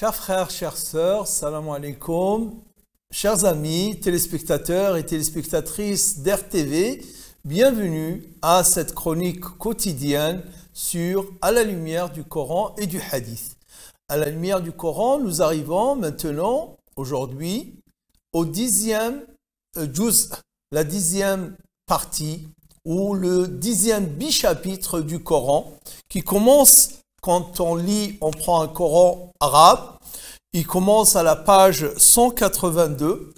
Chers frères, chères sœurs, salam alaikum, chers amis, téléspectateurs et téléspectatrices d'RTV, bienvenue à cette chronique quotidienne sur À la lumière du Coran et du Hadith. À la lumière du Coran, nous arrivons maintenant, aujourd'hui, au 10e juz, la 10e partie, ou le 10e bichapitre du Coran, qui commence, quand on lit, on prend un Coran arabe, il commence à la page 182,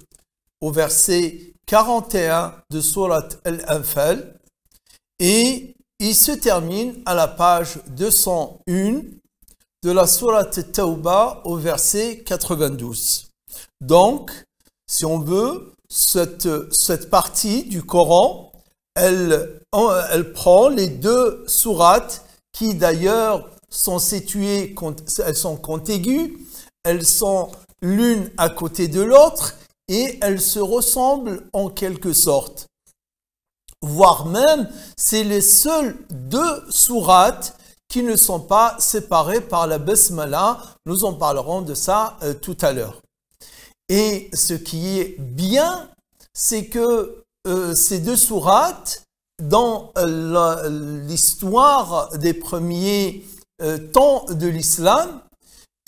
au verset 41 de Surat Al-Anfal, et il se termine à la page 201 de la Surat Tawbah au verset 92. Donc, si on veut, cette partie du Coran, elle prend les deux sourates qui d'ailleurs sont situées, elles sont contiguës, elles sont l'une à côté de l'autre et elles se ressemblent en quelque sorte. Voire même, c'est les seules deux sourates qui ne sont pas séparées par la Basmala. Nous en parlerons de ça tout à l'heure. Et ce qui est bien, c'est que ces deux sourates, dans l'histoire des premiers temps de l'islam,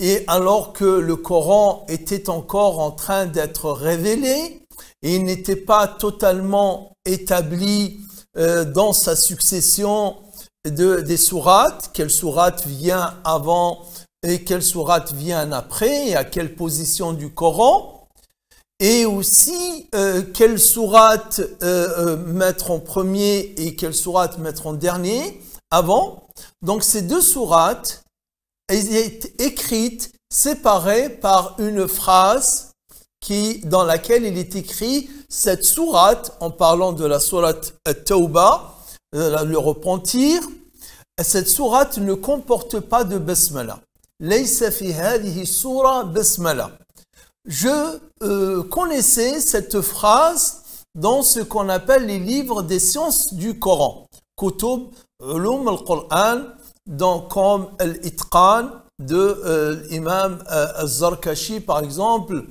et alors que le Coran était encore en train d'être révélé, et il n'était pas totalement établi dans sa succession des sourates, quelle sourate vient avant et quelle sourate vient après, et à quelle position du Coran, et aussi quelle sourate mettre en premier et quelle sourate mettre en dernier, avant. Donc ces deux sourates, elles étaient écrites, séparées par une phrase dans laquelle il est écrit cette sourate, en parlant de la sourate At-Tawbah, le repentir, cette sourate ne comporte pas de basmala. Laysa fi hadhihi sura basmala. Je connaissais cette phrase dans ce qu'on appelle les livres des sciences du Coran. Kutub Ulum al-Qur'an, comme Al-Itqan de l'imam Al-Zarkashi par exemple,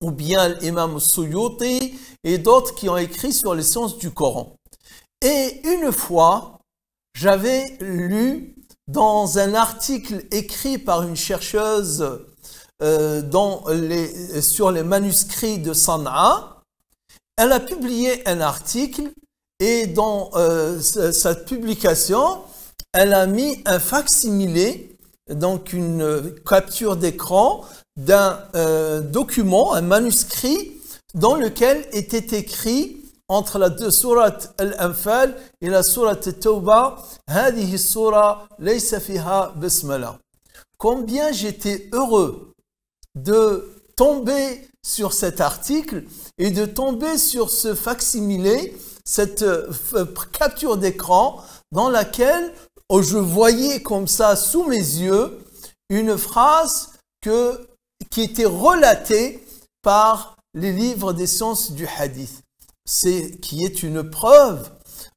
ou bien l'imam Suyuti et d'autres qui ont écrit sur les sciences du Coran. Et une fois, j'avais lu dans un article écrit par une chercheuse sur les manuscrits de San'a, elle a publié un article et dans sa publication, elle a mis un facsimilé, donc une capture d'écran d'un document, un manuscrit dans lequel était écrit entre la sourate Al-Anfal et la sourate Tawbah, Hadihi sura laysa fiha basmala. Combien j'étais heureux de tomber sur cet article et de tomber sur ce facsimilé, cette capture d'écran dans laquelle je voyais comme ça sous mes yeux une phrase qui était relatée par les livres des sciences du hadith. Qui est une preuve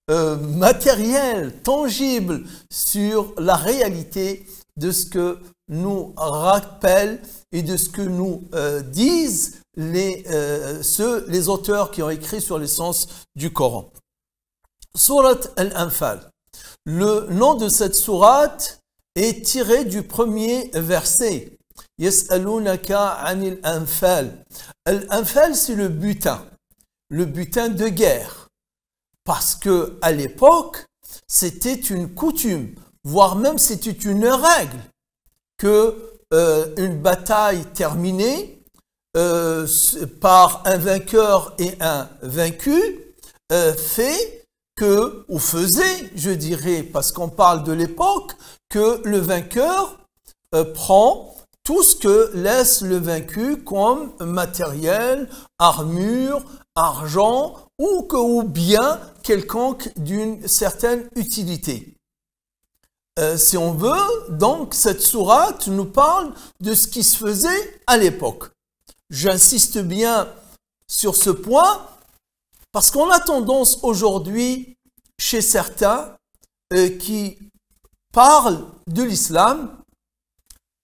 matérielle, tangible sur la réalité de ce que nous rappellent et de ce que nous disent les auteurs qui ont écrit sur les sens du Coran. Surat Al-Anfal. Le nom de cette sourate est tiré du premier verset. Yas'alunaka anil anfal. Al-Anfal, c'est le butin de guerre. Parce que à l'époque, c'était une coutume, voire même c'était une règle, que une bataille terminée par un vainqueur et un vaincu faisait, je dirais, parce qu'on parle de l'époque, que le vainqueur prend tout ce que laisse le vaincu comme matériel, armure, argent ou bien quelconque d'une certaine utilité. Si on veut, donc cette sourate nous parle de ce qui se faisait à l'époque. J'insiste bien sur ce point parce qu'on a tendance aujourd'hui chez certains qui parlent de l'islam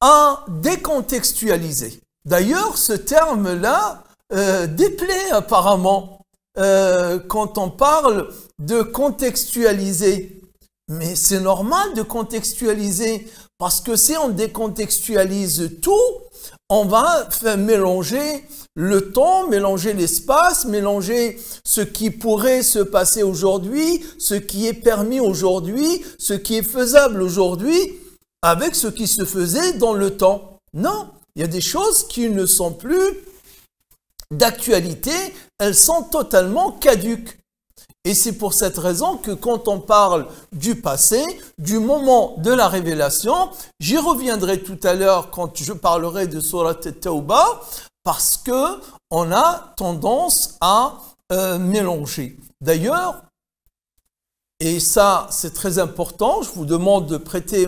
à décontextualiser. D'ailleurs, ce terme-là déplaît apparemment quand on parle de contextualiser. Mais c'est normal de contextualiser parce que si on décontextualise tout, on va mélanger le temps, mélanger l'espace, mélanger ce qui pourrait se passer aujourd'hui, ce qui est permis aujourd'hui, ce qui est faisable aujourd'hui, avec ce qui se faisait dans le temps. Non, il y a des choses qui ne sont plus d'actualité, elles sont totalement caduques. Et c'est pour cette raison que quand on parle du passé, du moment de la révélation, j'y reviendrai tout à l'heure quand je parlerai de Surat At-Tawbah, parce que on a tendance à mélanger. D'ailleurs, et ça c'est très important, je vous demande de prêter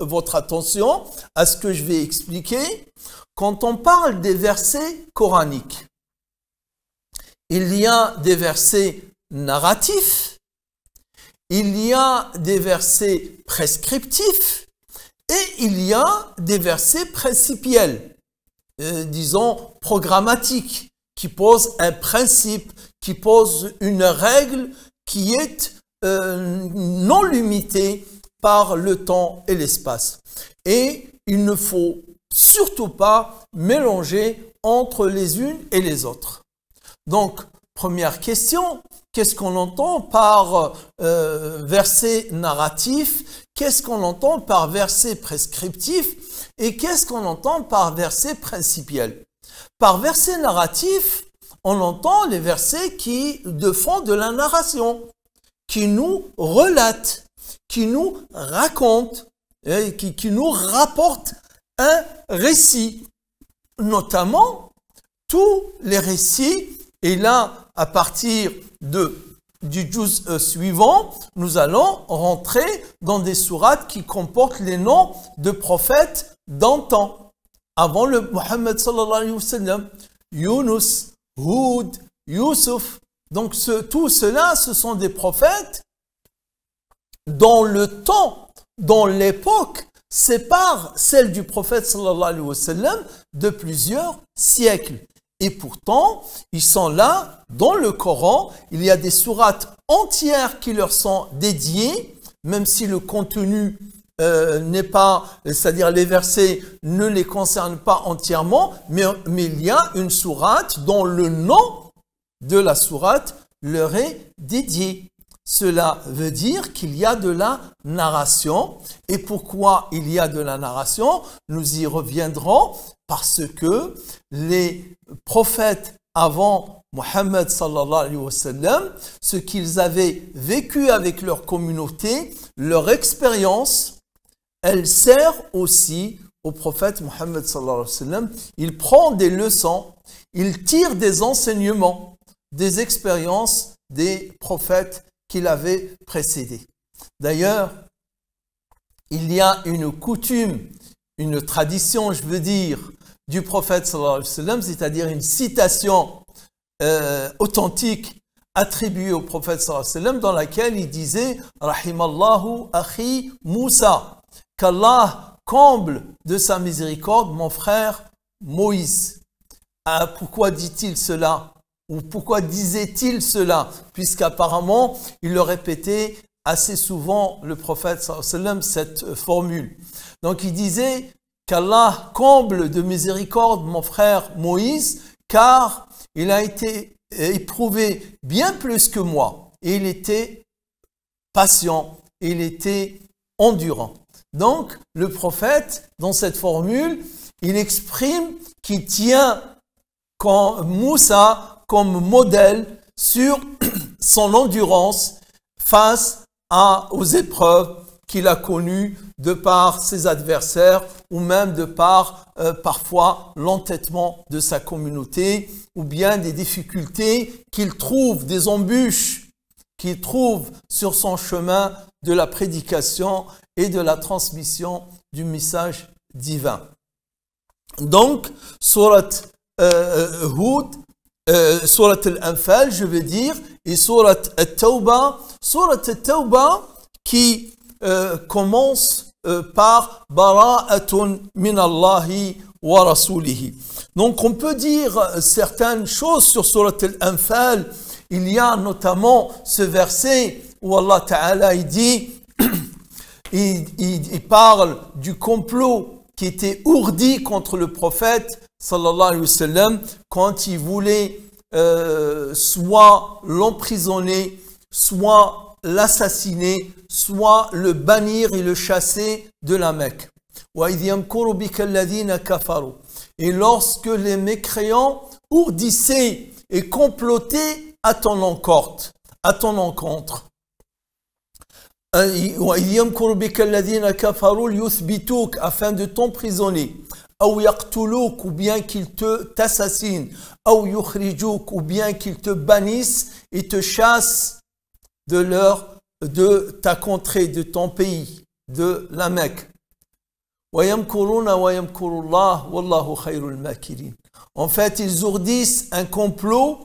votre attention à ce que je vais expliquer. Quand on parle des versets coraniques, il y a des versets narratifs, il y a des versets prescriptifs et il y a des versets principiels, disons programmatiques, qui posent un principe, qui posent une règle qui est non limitée par le temps et l'espace. Et il ne faut surtout pas mélanger entre les unes et les autres. Donc, première question, qu'est-ce qu'on entend par verset narratif? Qu'est-ce qu'on entend par verset prescriptif? Et qu'est-ce qu'on entend par verset principiel? Par verset narratif, on entend les versets qui font de la narration, qui nous relatent, qui nous racontent, qui nous rapportent un récit. Notamment, tous les récits. Et là, à partir du juz suivant, nous allons rentrer dans des sourates qui comportent les noms de prophètes d'antan. Avant le Muhammad sallallahu alayhi wa sallam, Yunus, Hud, Yusuf. Donc tout cela, ce sont des prophètes dont le temps, dont l'époque sépare celle du prophète sallallahu alayhi wa sallam de plusieurs siècles. Et pourtant, ils sont là, dans le Coran, il y a des sourates entières qui leur sont dédiées, même si le contenu n'est pas, c'est-à-dire les versets ne les concernent pas entièrement, mais il y a une sourate dont le nom de la sourate leur est dédié. Cela veut dire qu'il y a de la narration. Et pourquoi il y a de la narration? Nous y reviendrons parce que les prophètes avant Muhammad sallallahu alayhi wa sallam, ce qu'ils avaient vécu avec leur communauté, leur expérience, elle sert aussi au prophète Muhammad sallallahu alayhi wa sallam. Il prend des leçons, il tire des enseignements, des expériences des prophètes qui l'avaient précédé. D'ailleurs, il y a une coutume, une tradition, je veux dire, du prophète sallallahu alayhi wa sallam, c'est-à-dire une citation authentique attribuée au prophète sallallahu alayhi wa sallam, dans laquelle il disait « Rahimallahu akhi Moussa » qu'Allah comble de sa miséricorde mon frère Moïse. Pourquoi dit-il cela? Ou pourquoi disait-il cela? Puisqu'apparemment, il le répétait assez souvent, le prophète sallallahu alayhi wa sallam, cette formule. Donc il disait qu'Allah comble de miséricorde mon frère Moïse, car il a été éprouvé bien plus que moi. Et il était patient, il était endurant. Donc, le prophète, dans cette formule, il exprime qu'il tient Moussa comme modèle sur son endurance face aux épreuves qu'il a connues de par ses adversaires ou même de par parfois l'entêtement de sa communauté ou bien des difficultés qu'il trouve, des embûches qu'il trouve sur son chemin de la prédication et de la transmission du message divin. Donc, Surat Hud, Surat Al-Anfal, je veux dire, et Surat At-Tawbah qui commence par bara'atun min Allahi wa rasulihi. Donc on peut dire certaines choses sur Surat Al-Anfal. Il y a notamment ce verset où Allah Ta'ala il dit, il parle du complot qui était ourdi contre le prophète sallallahu alayhi wa sallam quand il voulait soit l'emprisonner, soit l'assassiner, soit le bannir et le chasser de la Mecque. Et lorsque les mécréants ourdissaient et complotaient à ton encontre, afin de t'emprisonner, ou bien qu'ils t'assassinent, ou bien qu'ils te bannissent et te chassent de ta contrée, de ton pays, de la Mecque. En fait, ils ourdissent un complot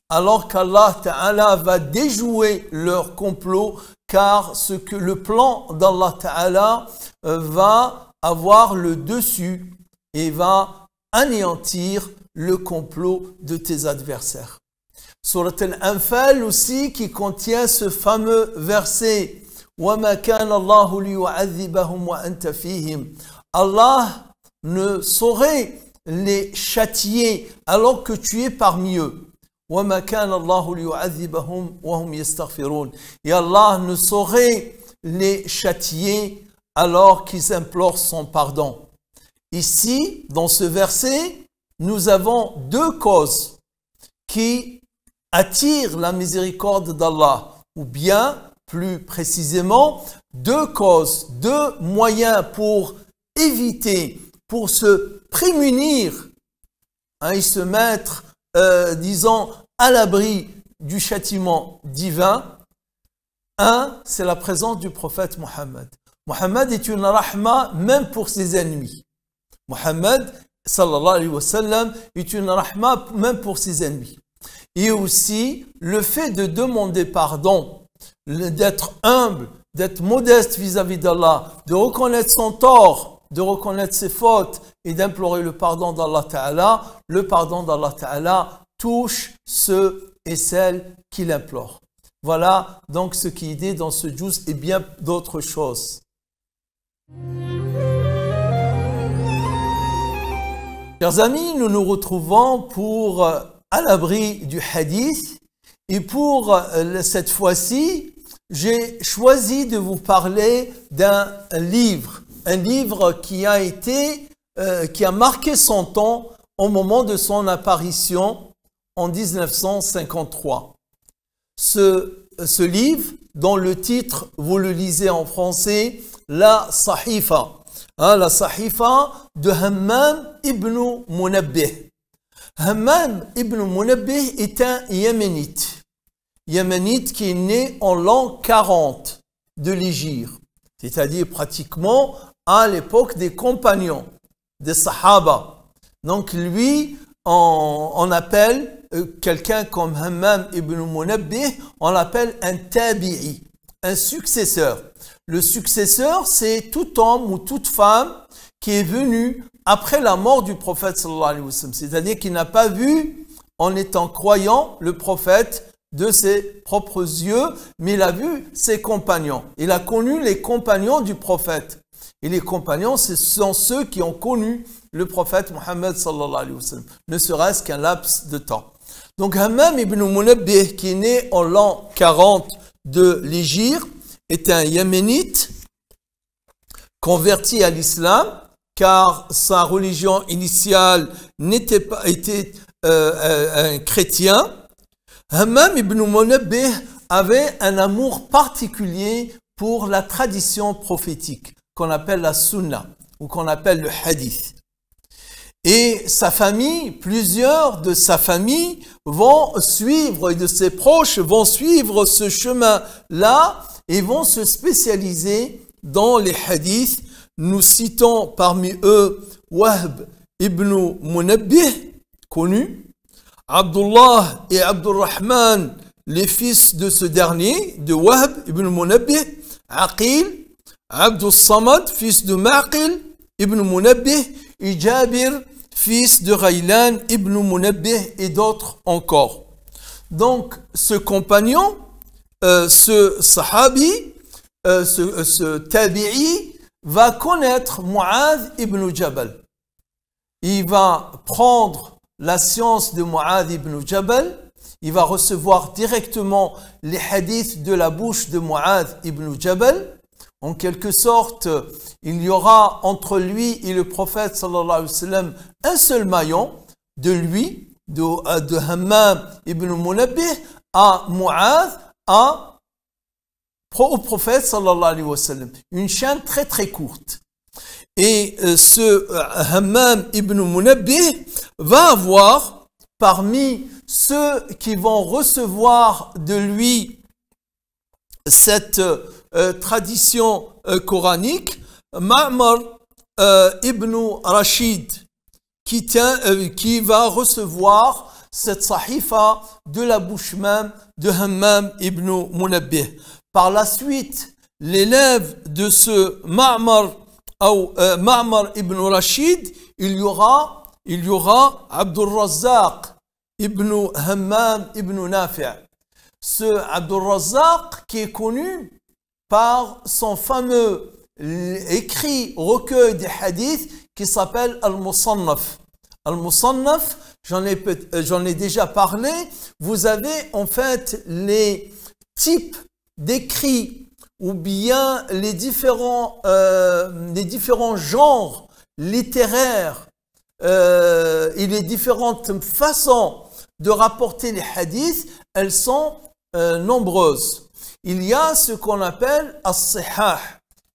alors qu'Allah Ta'ala va déjouer leur complot, car le plan d'Allah Ta'ala va avoir le dessus et va anéantir le complot de tes adversaires. Surat Al-Anfal aussi qui contient ce fameux verset وَمَا كَانَ اللَّهُ لِيُعَذِّبَهُمْ وَأَنْتَ فِيهِمْ. Allah ne saurait les châtier alors que tu es parmi eux. وَمَا كَانَ اللَّهُ لِيُعَذِّبَهُمْ وَهُمْ يَسْتَغْفِرُونَ. Et Allah ne saurait les châtier alors qu'ils implorent son pardon. Ici, dans ce verset, nous avons deux causes qui attirent la miséricorde d'Allah, ou bien, plus précisément, deux causes, deux moyens pour éviter, pour se prémunir et se mettre, disons, à l'abri du châtiment divin. Un, c'est la présence du prophète Mohammed. Mohammed est une rahma même pour ses ennemis. Mohammed, sallallahu alayhi wa sallam, est une rahma même pour ses ennemis. Et aussi, le fait de demander pardon, d'être humble, d'être modeste vis-à-vis d'Allah, de reconnaître son tort, de reconnaître ses fautes et d'implorer le pardon d'Allah Ta'ala. Le pardon d'Allah Ta'ala touche ceux et celles qui l'implorent. Voilà donc ce qui est dit dans ce juz et bien d'autres choses. Chers amis, nous nous retrouvons pour à l'abri du hadith et pour cette fois-ci, j'ai choisi de vous parler d'un livre, qui a marqué son temps au moment de son apparition en 1953. Ce livre, dont le titre, vous le lisez en français, La Sahifa. La Sahifa de Hammam ibn Munabbih. Hammam ibn Munabbih est un Yéménite. Yéménite qui est né en l'an 40 de l'Hégire. C'est-à-dire pratiquement à l'époque des compagnons, des Sahaba. Donc lui, on appelle quelqu'un comme Hammam ibn Munabbih, on l'appelle un tabi'i, un successeur. Le successeur, c'est tout homme ou toute femme qui est venu après la mort du prophète sallallahu alayhi wa sallam. C'est-à-dire qu'il n'a pas vu, en étant croyant, le prophète de ses propres yeux, mais il a vu ses compagnons. Il a connu les compagnons du prophète. Et les compagnons, ce sont ceux qui ont connu le prophète Mohammed sallallahu alayhi wa sallam, ne serait-ce qu'un laps de temps. Donc Hammam ibn Munabbih, qui est né en l'an 40 de l'Hégire, est un Yéménite converti à l'islam, car sa religion initiale était un chrétien. Hammam ibn Munabbih avait un amour particulier pour la tradition prophétique, qu'on appelle la sunna, ou qu'on appelle le hadith. Et sa famille, plusieurs de sa famille vont suivre, et de ses proches vont suivre ce chemin-là, et vont se spécialiser dans les hadiths. Nous citons parmi eux Wahb ibn Munabbih, connu, Abdullah et Abdurrahman, les fils de ce dernier, de Wahb ibn Munabbih, Aqil, Abdus Samad, fils de Ma'qil ibn Munabbih, et Jabir, fils de Ghaylan ibn Munabbih, et d'autres encore. Donc, ce compagnon, ce sahabi, ce tabi'i, va connaître Mu'adh ibn Jabal. Il va prendre la science de Mu'adh ibn Jabal, il va recevoir directement les hadiths de la bouche de Mu'adh ibn Jabal. En quelque sorte, il y aura entre lui et le prophète sallallahu alayhi wa sallam un seul maillon, de lui, de Hammam ibn Munabbih à Mu'adh, au prophète sallallahu alayhi wa sallam. Une chaîne très très courte. Et ce Hammam ibn Munabbih va avoir parmi ceux qui vont recevoir de lui cette tradition coranique, Ma'mar ibn Rashid, qui va recevoir cette sahifa de la bouche même de Hammam ibn Munabbih. Par la suite, l'élève de ce Ma'mar ibn Rashid, il y aura Abdul Razzaq ibn Hammam ibn Nafi'. Ce Abdul Razzaq qui est connu par son fameux écrit recueil des hadiths qui s'appelle Al-Musannaf. Al-Musannaf, j'en ai déjà parlé. Vous avez en fait les types d'écrits ou bien les différents genres littéraires et les différentes façons de rapporter les hadiths, elles sont nombreuses. Il y a ce qu'on appelle as-sihah,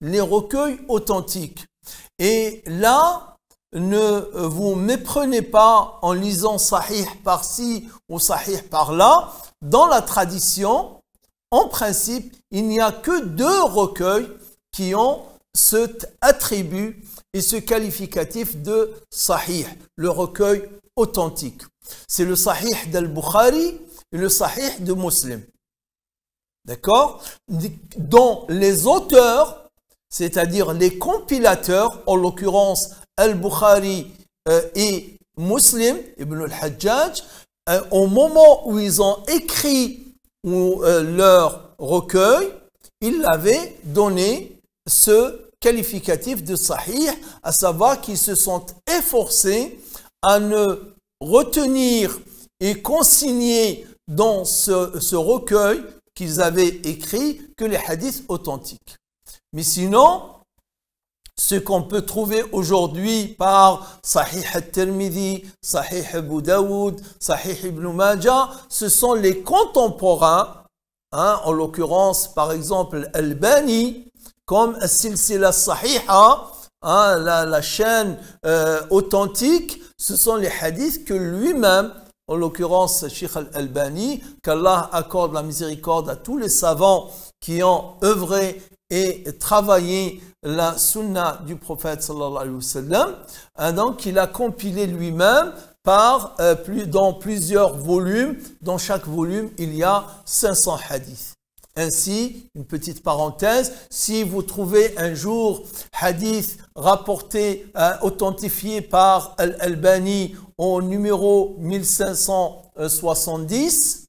les recueils authentiques. Et là, ne vous méprenez pas en lisant sahih par-ci ou sahih par-là. Dans la tradition, en principe, il n'y a que 2 recueils qui ont cet attribut et ce qualificatif de sahih, le recueil authentique. C'est le sahih d'Al-Bukhari et le sahih de Muslim. D'accord? Dont les auteurs, c'est-à-dire les compilateurs, en l'occurrence Al-Bukhari et Muslim, Ibn al-Hajjaj, au moment où ils ont écrit leur recueil, ils avaient donné ce qualificatif de sahih, à savoir qu'ils se sont efforcés à ne retenir et consigner dans ce recueil qu'ils avaient écrit que les hadiths authentiques. Mais sinon, ce qu'on peut trouver aujourd'hui par Sahih al-Tirmidhi, Sahih Abu Daoud, Sahih Ibn Majah, ce sont les contemporains, en l'occurrence par exemple Albani, comme As-Silsila Sahiha, la chaîne authentique, ce sont les hadiths que lui-même, en l'occurrence Sheikh Al-Albani, qu'Allah accorde la miséricorde à tous les savants qui ont œuvré et travaillé la sunna du prophète sallallahu alayhi wa sallam. Donc il a compilé lui-même dans plusieurs volumes. Dans chaque volume, il y a 500 hadiths. Ainsi, une petite parenthèse, si vous trouvez un jour hadith rapporté, authentifié par Al-Albani au numéro 1570,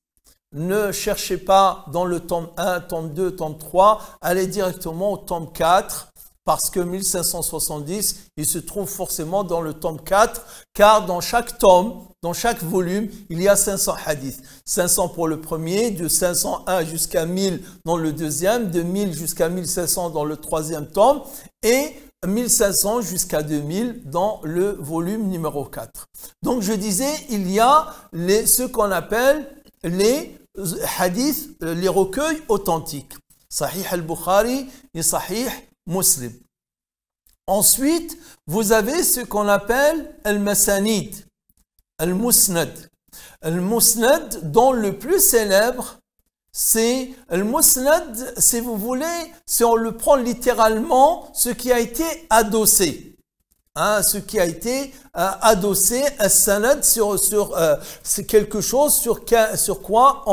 ne cherchez pas dans le tome 1, tome 2, tome 3, allez directement au tome 4, parce que 1570, il se trouve forcément dans le tome 4, car dans chaque tome, dans chaque volume, il y a 500 hadiths. 500 pour le premier, de 501 jusqu'à 1000 dans le deuxième, de 1000 jusqu'à 1500 dans le troisième tome, et 1500 jusqu'à 2000 dans le volume numéro 4. Donc je disais, il y a ce qu'on appelle les hadiths, les recueils authentiques. Sahih al-Bukhari et Sahih Muslim. Ensuite, vous avez ce qu'on appelle al-Masanid, al-Musnad. Al-Musnad, dont le plus célèbre, c'est al-Musnad, si vous voulez, si on le prend littéralement, ce qui a été adossé. Ce qui a été adossé, al-Sanad, c'est quelque chose sur quoi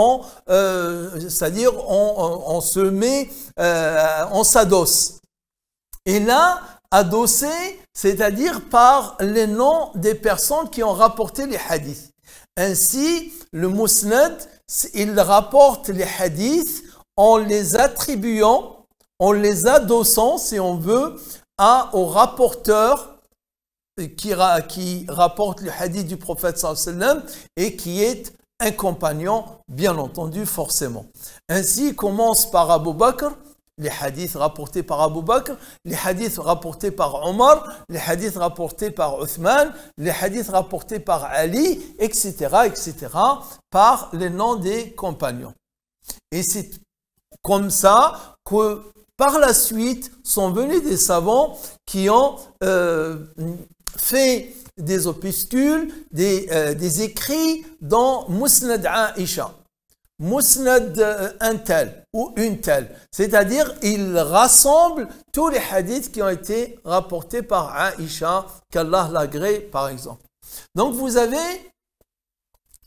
c'est-à-dire on se met, on s'adosse. Et là, adossé, c'est-à-dire par les noms des personnes qui ont rapporté les hadiths. Ainsi, le Musnad, il rapporte les hadiths en les attribuant, en les adossant, si on veut, au rapporteur qui rapporte le hadith du prophète sallallahu alayhi wa sallam et qui est un compagnon, bien entendu, forcément. Ainsi, il commence par Abu Bakr, les hadiths rapportés par Abu Bakr, les hadiths rapportés par Omar, les hadiths rapportés par Uthman, les hadiths rapportés par Ali, etc., etc., par les noms des compagnons. Et c'est comme ça que par la suite sont venus des savants qui ont fait des opuscules, des écrits dans Musnad Aisha. Musnad un tel ou une telle. C'est-à-dire, il rassemble tous les hadiths qui ont été rapportés par Aisha, qu'Allah l'agrée, par exemple. Donc, vous avez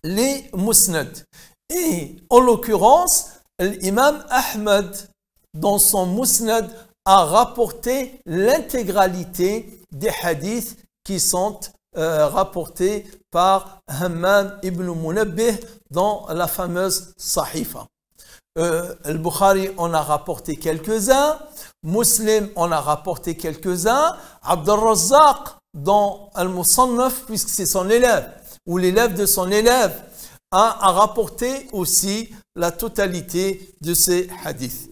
les Musnad. Et en l'occurrence, l'imam Ahmad, dans son Musnad, a rapporté l'intégralité des hadiths qui sont rapportés par Hammam ibn Munabbih dans la fameuse Sahifa. Al-Bukhari en a rapporté quelques-uns, Muslim en a rapporté quelques-uns, Abd al-Razzaq dans Al-Musannaf, puisque c'est son élève, ou l'élève de son élève, a rapporté aussi la totalité de ces hadiths.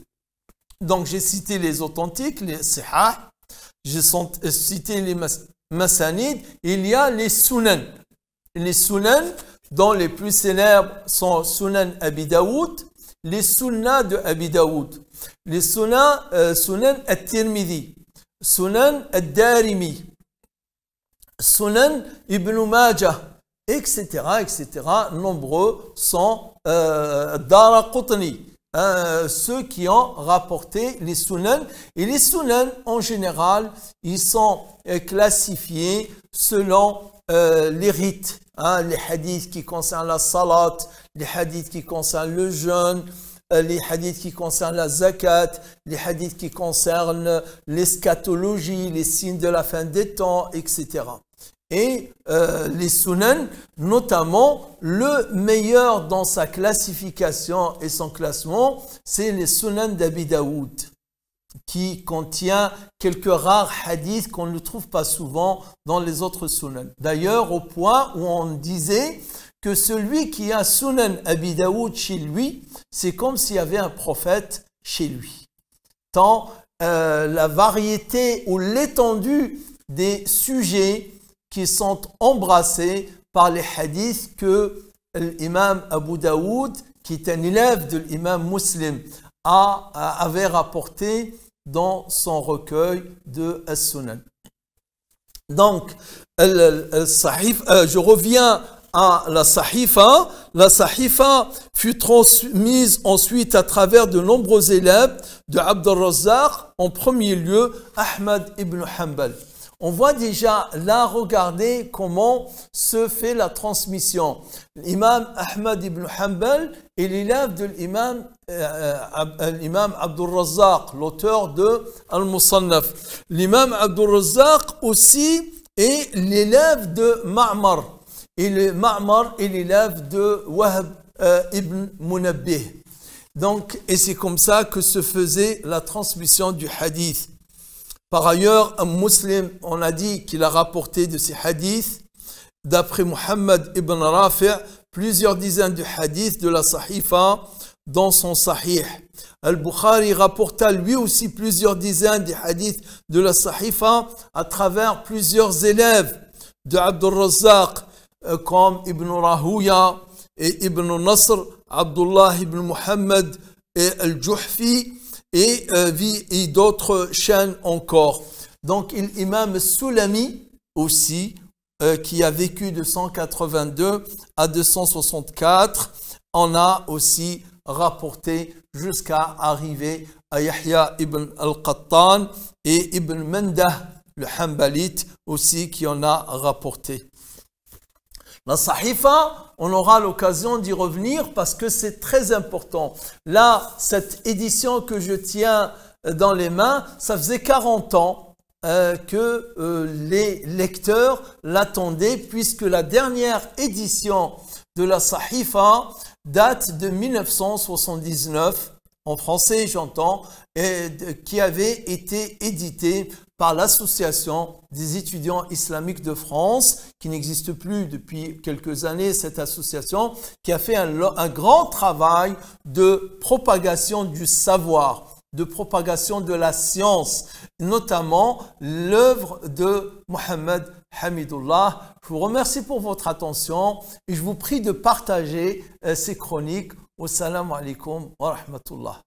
Donc j'ai cité les authentiques, les sihah, j'ai cité les masanid, il y a les sunan. Les sunan, dont les plus célèbres sont Sunan Abi Daoud, les sunnah de Abi Daoud, les sunan At-Tirmidhi, Sunan Ad-Darimi, Sunan Ibn Majah, etc., etc. Nombreux sont Daraqutni, ceux qui ont rapporté les sunan. Et les sunan, en général, ils sont classifiés selon les rites. Les hadiths qui concernent la salat, les hadiths qui concernent le jeûne, les hadiths qui concernent la zakat, les hadiths qui concernent l'eschatologie, les signes de la fin des temps, etc. Et les sunan, notamment, le meilleur dans sa classification et son classement, c'est les sunan d'Abi Daoud, qui contient quelques rares hadiths qu'on ne trouve pas souvent dans les autres sunan. D'ailleurs, au point où on disait que celui qui a sunan Abi Daoud chez lui, c'est comme s'il y avait un prophète chez lui. Tant la variété ou l'étendue des sujets qui sont embrassés par les hadiths que l'imam Abu Daoud, qui est un élève de l'imam Muslim, avait rapporté dans son recueil de As-Sunan. Donc, je reviens à la Sahifa. La Sahifa fut transmise ensuite à travers de nombreux élèves de Abd al-Razzaq, en premier lieu Ahmad ibn Hanbal. On voit déjà là, regardez comment se fait la transmission. L'imam Ahmad ibn Hanbal est l'élève de l'imam Abd al-Razzaq, l'auteur de Al-Musannaf. L'imam Abd al-Razzaq aussi est l'élève de Ma'mar. Et le Ma'mar est l'élève de Wahb ibn Munabbih. Donc, et c'est comme ça que se faisait la transmission du hadith. Par ailleurs, un Muslim, on a dit qu'il a rapporté de ces hadiths, d'après Muhammad ibn Rafi', plusieurs dizaines de hadiths de la Sahifa dans son Sahih. Al-Bukhari rapporta lui aussi plusieurs dizaines de hadiths de la Sahifa à travers plusieurs élèves de Abd al-Razzaq, comme Ibn Rahuya et Ibn Nasr, Abdullah ibn Muhammad et Al-Juhfi, et d'autres chaînes encore. Donc, l'imam Sulami aussi, qui a vécu de 182 à 264, en a aussi rapporté jusqu'à arriver à Yahya ibn al-Qattan et Ibn Mandah, le Hanbalite aussi, qui en a rapporté. La Sahifa, on aura l'occasion d'y revenir parce que c'est très important. Là, cette édition que je tiens dans les mains. Ça faisait 40 ans que les lecteurs l'attendaient, puisque la dernière édition de la Sahifa date de 1979, en français j'entends, qui avait été éditée par l'Association des étudiants islamiques de France, qui n'existe plus depuis quelques années, cette association, qui a fait un grand travail de propagation du savoir, de propagation de la science, notamment l'œuvre de Mohamed Hamidullah. Je vous remercie pour votre attention et je vous prie de partager ces chroniques. Wassalamu alaikum wa rahmatullah.